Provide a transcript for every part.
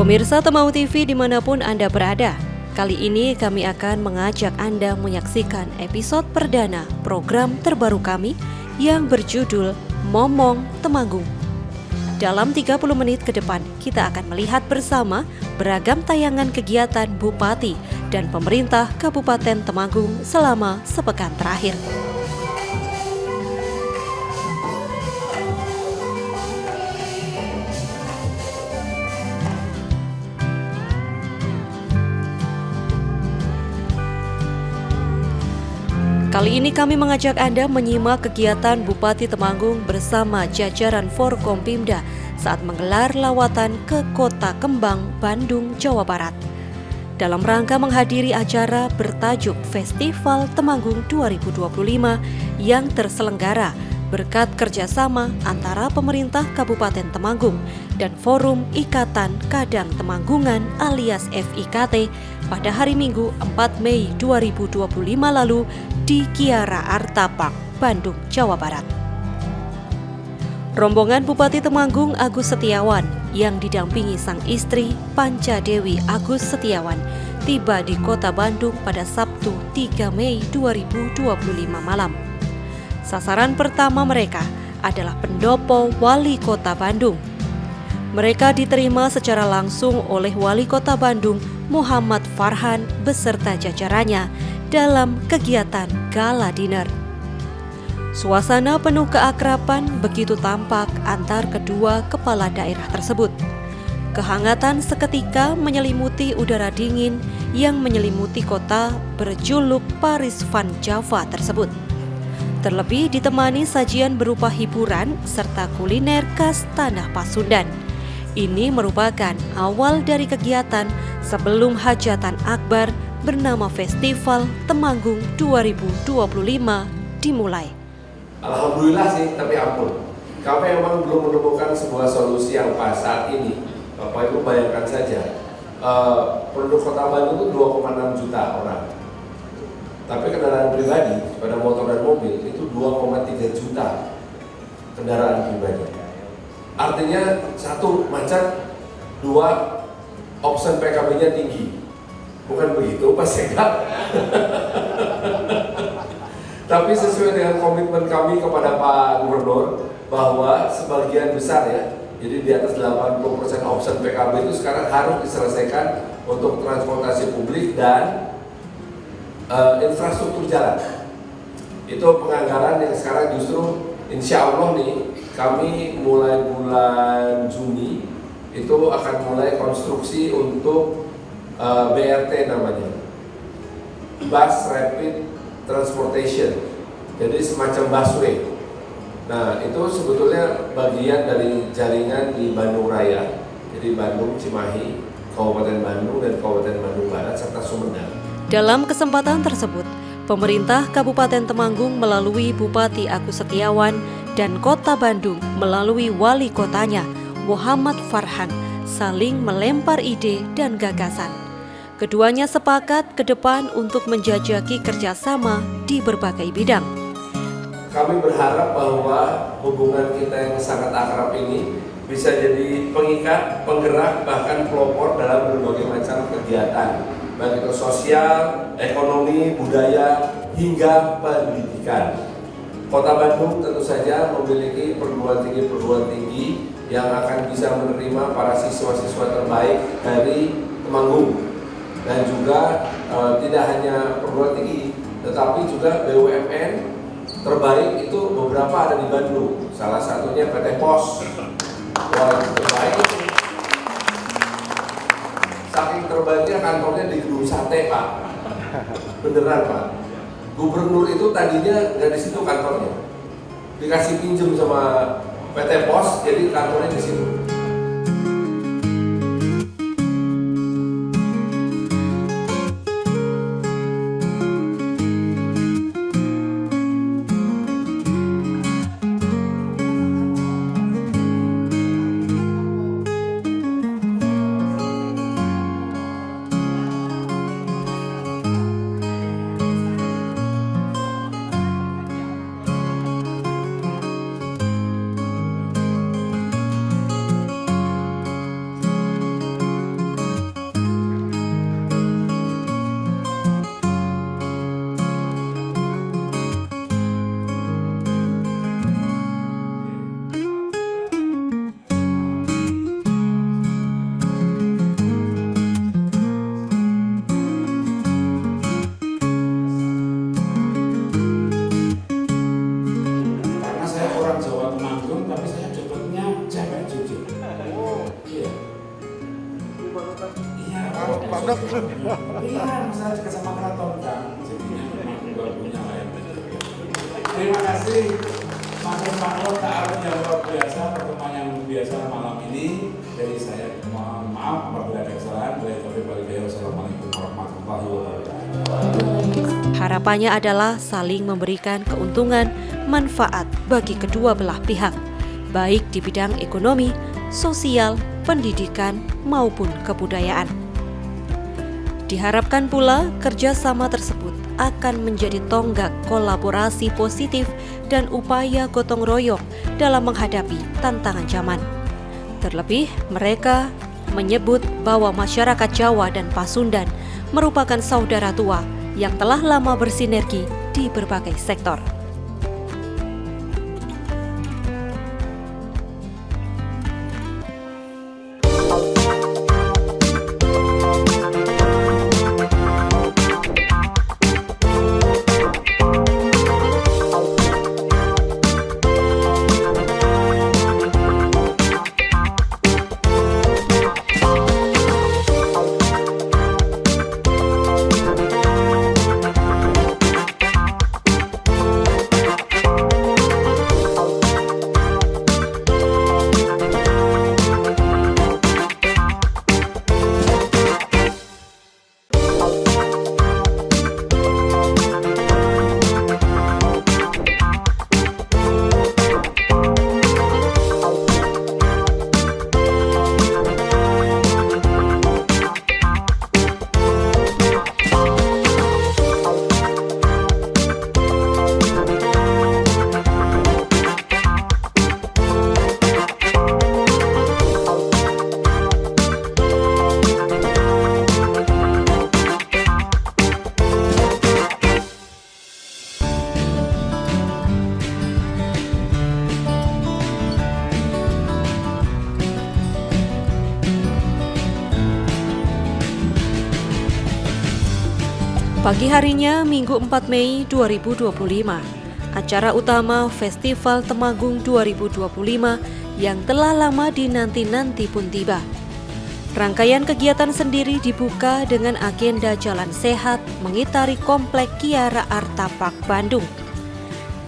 Pemirsa Temau TV dimanapun Anda berada, kali ini kami akan mengajak Anda menyaksikan episode perdana program terbaru kami yang berjudul Momong Temanggung. Dalam 30 menit ke depan, kita akan melihat bersama beragam tayangan kegiatan Bupati dan pemerintah Kabupaten Temanggung selama sepekan terakhir. Kali ini kami mengajak Anda menyimak kegiatan Bupati Temanggung bersama jajaran Forkompimda saat menggelar lawatan ke Kota Kembang, Bandung, Jawa Barat. Dalam rangka menghadiri acara bertajuk Festival Temanggung 2025 yang terselenggara berkat kerjasama antara pemerintah Kabupaten Temanggung dan Forum Ikatan Kadang Temanggungan alias FIKT pada hari Minggu 4 Mei 2025 lalu di Kiara Artapak, Bandung, Jawa Barat. Rombongan Bupati Temanggung Agus Setiawan yang didampingi sang istri Panca Dewi Agus Setiawan tiba di Kota Bandung pada Sabtu 3 Mei 2025 malam. Sasaran pertama mereka adalah pendopo Wali Kota Bandung. Mereka diterima secara langsung oleh Wali Kota Bandung Muhammad Farhan beserta jajarannya dalam kegiatan gala dinner. Suasana penuh keakraban begitu tampak antar kedua kepala daerah tersebut. Kehangatan seketika menyelimuti udara dingin yang menyelimuti kota berjuluk Paris Van Java tersebut. Terlebih ditemani sajian berupa hiburan serta kuliner khas tanah Pasundan. Ini merupakan awal dari kegiatan sebelum hajatan akbar bernama Festival Temanggung 2025 dimulai. Alhamdulillah sih, tapi ampun. Kami memang belum menemukan sebuah solusi yang pas saat ini. Bapak Ibu bayangkan saja, penduduk Kota Bandung itu 2,6 juta orang. Tapi kendaraan pribadi, sepeda motor dan mobil itu 2,3 juta kendaraan pribadi. Artinya satu macet, dua option PKB-nya tinggi. Bukan begitu Pak Sekda? Tapi sesuai dengan komitmen kami kepada Pak Gubernur bahwa sebagian besar ya, jadi di atas 80% option PKB itu sekarang harus diselesaikan untuk transportasi publik dan infrastruktur jalan. Itu penganggaran yang sekarang justru insya Allah nih kami mulai bulan Juni itu akan mulai konstruksi untuk BRT namanya, Bus Rapid Transportation, jadi semacam busway. Nah itu sebetulnya bagian dari jaringan di Bandung Raya, jadi Bandung, Cimahi, Kabupaten Bandung dan Kabupaten Bandung Barat serta Sumedang. Dalam kesempatan tersebut, pemerintah Kabupaten Temanggung melalui Bupati Agus Setiawan dan Kota Bandung melalui Wali Kotanya, Muhammad Farhan, saling melempar ide dan gagasan. Keduanya sepakat ke depan untuk menjajaki kerjasama di berbagai bidang. Kami berharap bahwa hubungan kita yang sangat akrab ini bisa jadi pengikat, penggerak, bahkan pelopor dalam berbagai macam kegiatan, baik itu sosial, ekonomi, budaya, hingga pendidikan. Kota Bandung tentu saja memiliki perguruan tinggi yang akan bisa menerima para siswa-siswa terbaik dari Temanggung. Dan juga tidak hanya perguruan tinggi, tetapi juga BUMN terbaik itu beberapa ada di Bandung. Salah satunya PT Pos. Wah, terbaik itu. Saking terbaiknya kantornya di Gedung Sate, Pak. Beneran, Pak. Gubernur itu tadinya nggak di situ kantornya. Dikasih pinjem sama PT Pos, jadi kantornya di situ. Iya, masalah dekat sama keraton kan. Jadinya memang punya lain. Terima kasih maklum ta'aruf yang luar biasa, pertemuan yang luar biasa malam ini. Dari saya mohon maaf apabila ada kesalahan. Wassalamualaikum warahmatullahi wabarakatuh. Harapannya adalah saling memberikan keuntungan manfaat bagi kedua belah pihak, baik di bidang ekonomi, sosial, pendidikan, maupun kebudayaan. Diharapkan pula kerjasama tersebut akan menjadi tonggak kolaborasi positif dan upaya gotong royong dalam menghadapi tantangan zaman. Terlebih, mereka menyebut bahwa masyarakat Jawa dan Pasundan merupakan saudara tua yang telah lama bersinergi di berbagai sektor. Pagi harinya, Minggu 4 Mei 2025, acara utama Festival Temanggung 2025 yang telah lama dinanti-nanti pun tiba. Rangkaian kegiatan sendiri dibuka dengan agenda jalan sehat mengitari Komplek Kiara Arta Park Bandung.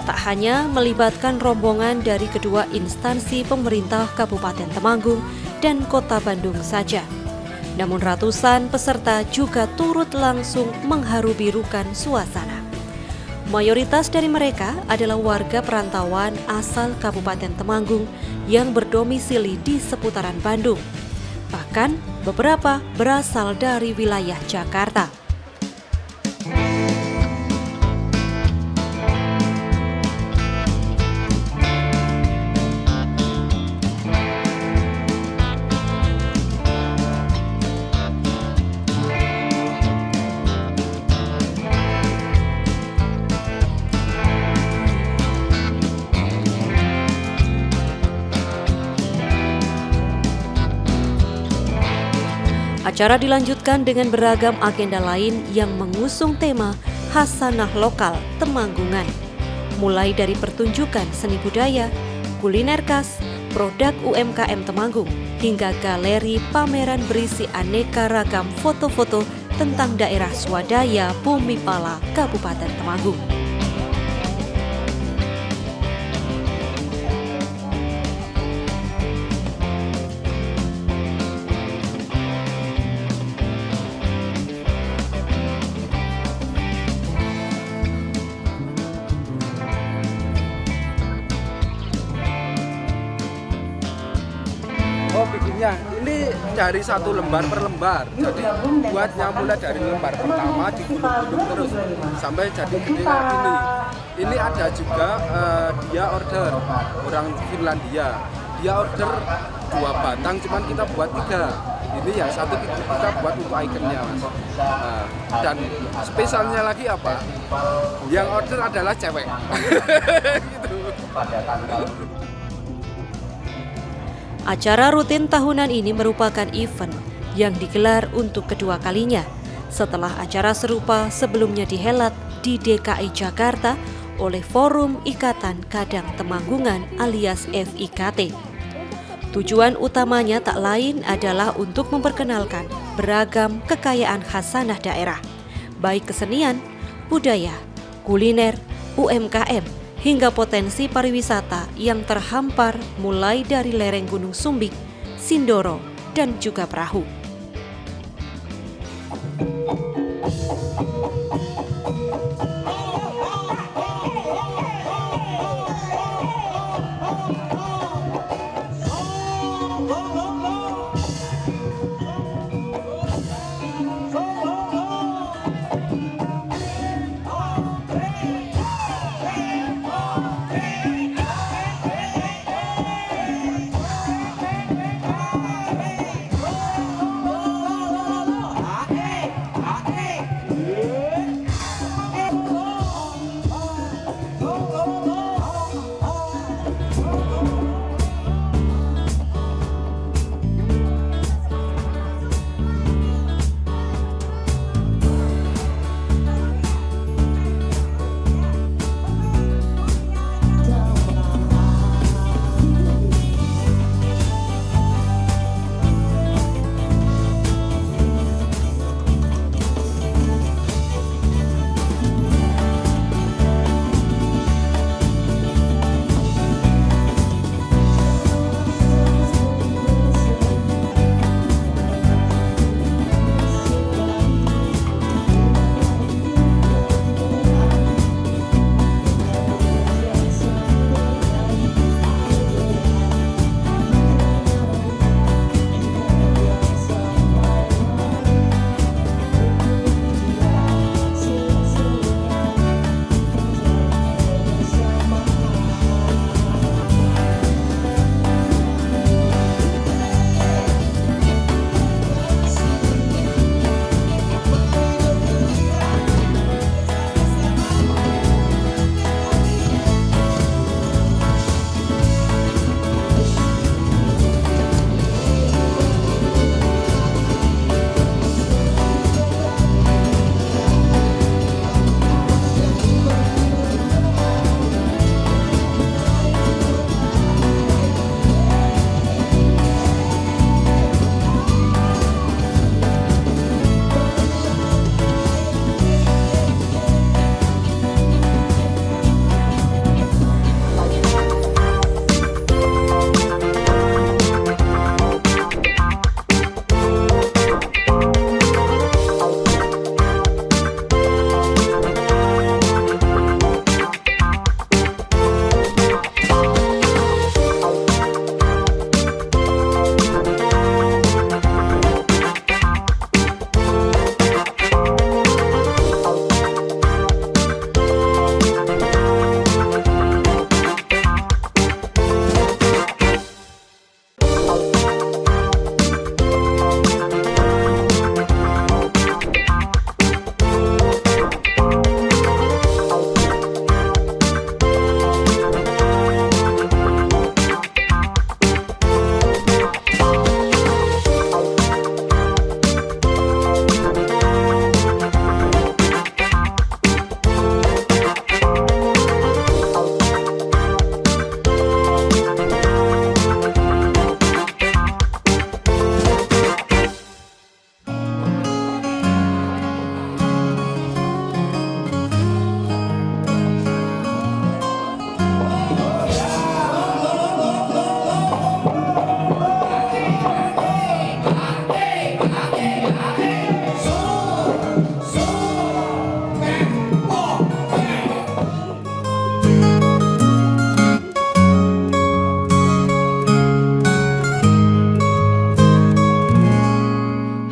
Tak hanya melibatkan rombongan dari kedua instansi pemerintah Kabupaten Temanggung dan Kota Bandung saja, namun ratusan peserta juga turut langsung mengharu-birukan suasana. Mayoritas dari mereka adalah warga perantauan asal Kabupaten Temanggung yang berdomisili di seputaran Bandung. Bahkan beberapa berasal dari wilayah Jakarta. Acara dilanjutkan dengan beragam agenda lain yang mengusung tema Hasanah Lokal Temanggungan, mulai dari pertunjukan seni budaya, kuliner khas, produk UMKM Temanggung, hingga galeri pameran berisi aneka ragam foto-foto tentang daerah swadaya Bumi Pala, Kabupaten Temanggung. Oh, bikinnya ini dari satu lembar per lembar. Jadi buatnya mulai dari lembar pertama digulung-gulung terus sampai jadi gede kayak gini. Ini ada juga dia order orang Finlandia. Dia order 2 batang, cuman kita buat 3. Ini yang satu kita buat untuk ikonnya, Mas. Nah, dan spesialnya lagi apa? Yang order adalah cewek. Gitu. Acara rutin tahunan ini merupakan event yang digelar untuk kedua kalinya setelah acara serupa sebelumnya dihelat di DKI Jakarta oleh Forum Ikatan Kadang Temanggungan alias FIKT. Tujuan utamanya tak lain adalah untuk memperkenalkan beragam kekayaan khasanah daerah, baik kesenian, budaya, kuliner, UMKM, hingga potensi pariwisata yang terhampar mulai dari lereng Gunung Sumbing, Sindoro, dan juga Perahu.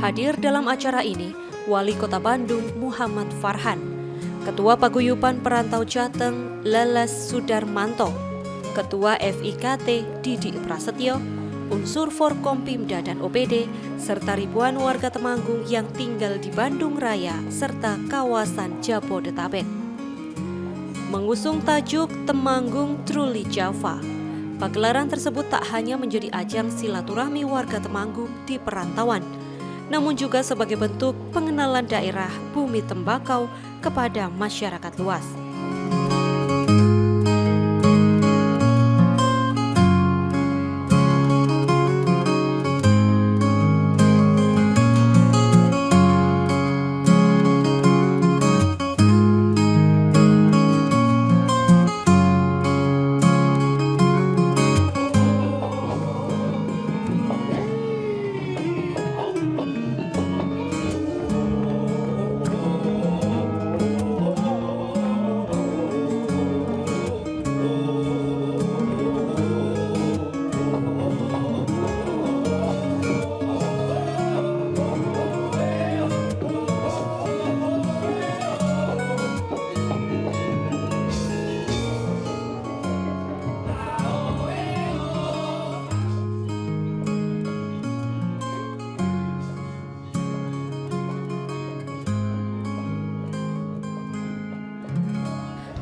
Hadir dalam acara ini Wali Kota Bandung Muhammad Farhan, Ketua Paguyuban Perantau Jateng Leles Sudarmanto, Ketua FIKT Didi Prasetyo, unsur Forkompimda dan OPD, serta ribuan warga Temanggung yang tinggal di Bandung Raya serta kawasan Jabodetabek. Mengusung tajuk Temanggung Truly Java, pagelaran tersebut tak hanya menjadi ajang silaturahmi warga Temanggung di perantauan, namun juga sebagai bentuk pengenalan daerah bumi tembakau kepada masyarakat luas.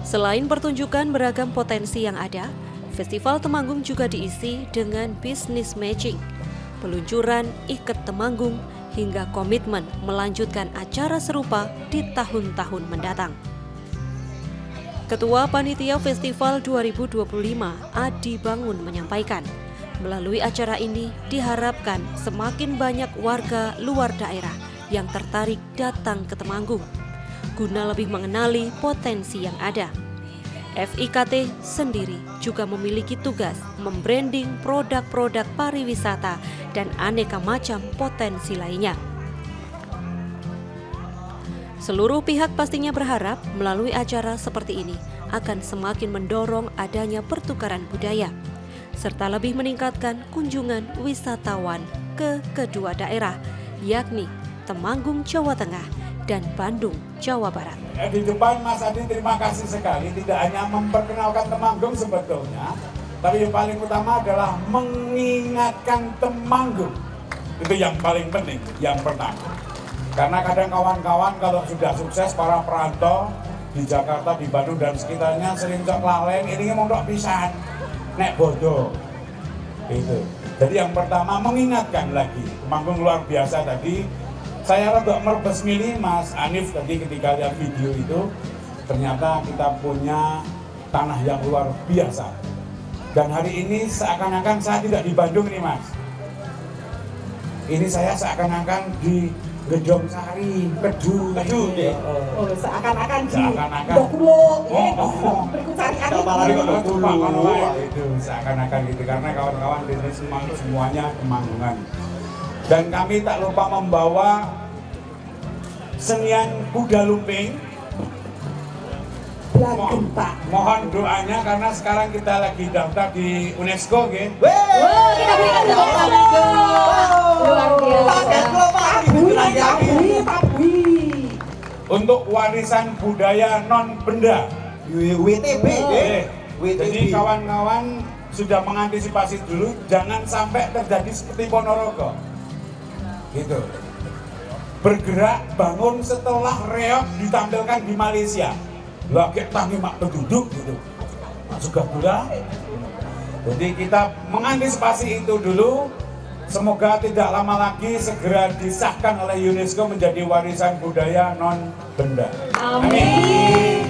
Selain pertunjukan beragam potensi yang ada, Festival Temanggung juga diisi dengan business matching, peluncuran ikat Temanggung, hingga komitmen melanjutkan acara serupa di tahun-tahun mendatang. Ketua Panitia Festival 2025, Adi Bangun menyampaikan, melalui acara ini diharapkan semakin banyak warga luar daerah yang tertarik datang ke Temanggung, guna lebih mengenali potensi yang ada. FIKT sendiri juga memiliki tugas membranding produk-produk pariwisata dan aneka macam potensi lainnya. Seluruh pihak pastinya berharap melalui acara seperti ini akan semakin mendorong adanya pertukaran budaya, serta lebih meningkatkan kunjungan wisatawan ke kedua daerah, yakni Temanggung, Jawa Tengah, dan Bandung, Jawa Barat. Di depan Mas Adi, terima kasih sekali, tidak hanya memperkenalkan Temanggung sebetulnya, tapi yang paling utama adalah mengingatkan Temanggung. Itu yang paling penting, yang pertama. Karena kadang kawan-kawan kalau sudah sukses, para perantau di Jakarta, di Bandung, dan sekitarnya sering cok laleng, ini mau pisan, nek bodoh. Itu. Jadi yang pertama mengingatkan lagi, Temanggung luar biasa tadi. Saya rada merbes milih Mas Anif tadi ketika lihat video itu, ternyata kita punya tanah yang luar biasa. Dan hari ini seakan-akan saya tidak di Bandung nih Mas. Ini saya seakan-akan di Gedong Sari, Kedu. Oh, seakan-akan di Dokulo. Berkucari Itu seakan-akan gitu, karena kawan-kawan di sini semuanya Temanggungan. Dan kami tak lupa membawa senian kuda lumping. Mohon doanya karena sekarang kita lagi daftar di UNESCO, gitu. Kita berikan tepuk tangan. Luar biasa. Untuk warisan budaya non benda. WTB. Jadi kawan-kawan sudah mengantisipasi dulu, jangan sampai terjadi seperti Ponorogo. Gitu. Bergerak bangun setelah reok ditampilkan di Malaysia. Lagi tangi mak penduduk gitu. Juga gula. Jadi kita mengantisipasi itu dulu. Semoga tidak lama lagi segera disahkan oleh UNESCO menjadi warisan budaya non benda. Amin.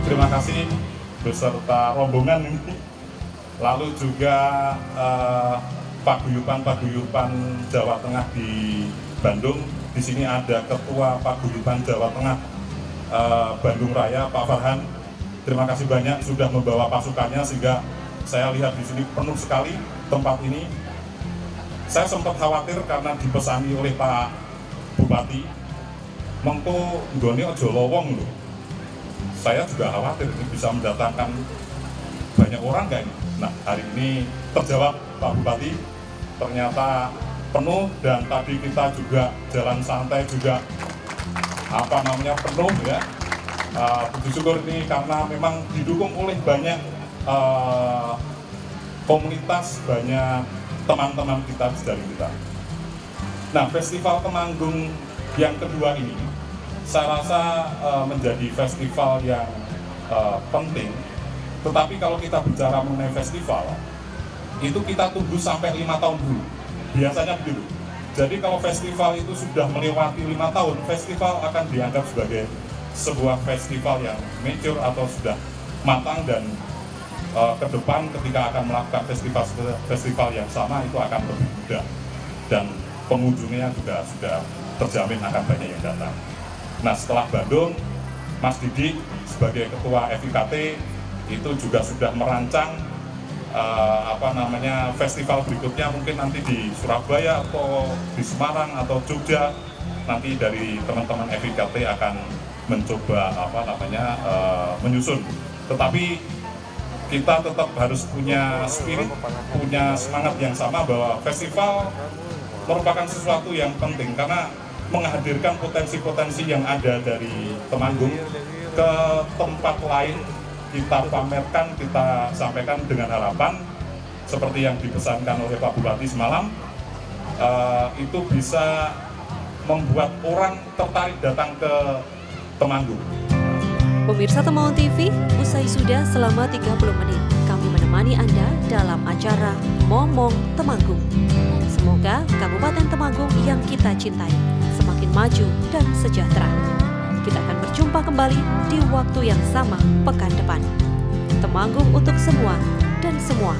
Terima kasih beserta rombongan ini. Lalu juga paguyuban Jawa Tengah di Bandung. Di sini ada Ketua Paguyuban Jawa Tengah Bandung Raya, Pak Farhan. Terima kasih banyak sudah membawa pasukannya sehingga saya lihat di sini penuh sekali tempat ini. Saya sempat khawatir karena dipesani oleh Pak Bupati, mengko nggone aja lowong lho. Saya juga khawatir ini bisa mendatangkan banyak orang nggak ini. Nah, hari ini terjawab Pak Bupati, ternyata penuh, dan tadi kita juga jalan santai juga penuh ya. Puji syukur ini karena memang didukung oleh banyak komunitas, banyak teman-teman kita di dalam kita. Nah, Festival Temanggung yang kedua ini saya rasa menjadi festival yang penting. Tetapi kalau kita bicara mengenai festival, itu kita tunggu sampai 5 tahun dulu. Biasanya begitu. Jadi kalau festival itu sudah melewati 5 tahun, festival akan dianggap sebagai sebuah festival yang mature atau sudah matang, dan ke depan ketika akan melakukan festival yang sama itu akan lebih mudah. Dan pengunjungnya juga sudah terjamin akan banyak yang datang. Nah, setelah Bandung, Mas Didi sebagai Ketua FIKT itu juga sudah merancang festival berikutnya, mungkin nanti di Surabaya atau di Semarang atau Jogja. Nanti dari teman-teman FIKT akan mencoba menyusun. Tetapi kita tetap harus punya spirit, punya semangat yang sama bahwa festival merupakan sesuatu yang penting karena menghadirkan potensi-potensi yang ada dari Temanggung ke tempat lain kita pamerkan, kita sampaikan dengan harapan seperti yang dipesankan oleh Pak Bupati semalam, itu bisa membuat orang tertarik datang ke Temanggung. Pemirsa Temanggung TV, usai sudah selama 30 menit, kami menemani Anda dalam acara Momong Temanggung. Semoga Kabupaten Temanggung yang kita cintai semakin maju dan sejahtera. Kita akan berjumpa kembali di waktu yang sama pekan depan. Temanggung untuk semua dan semua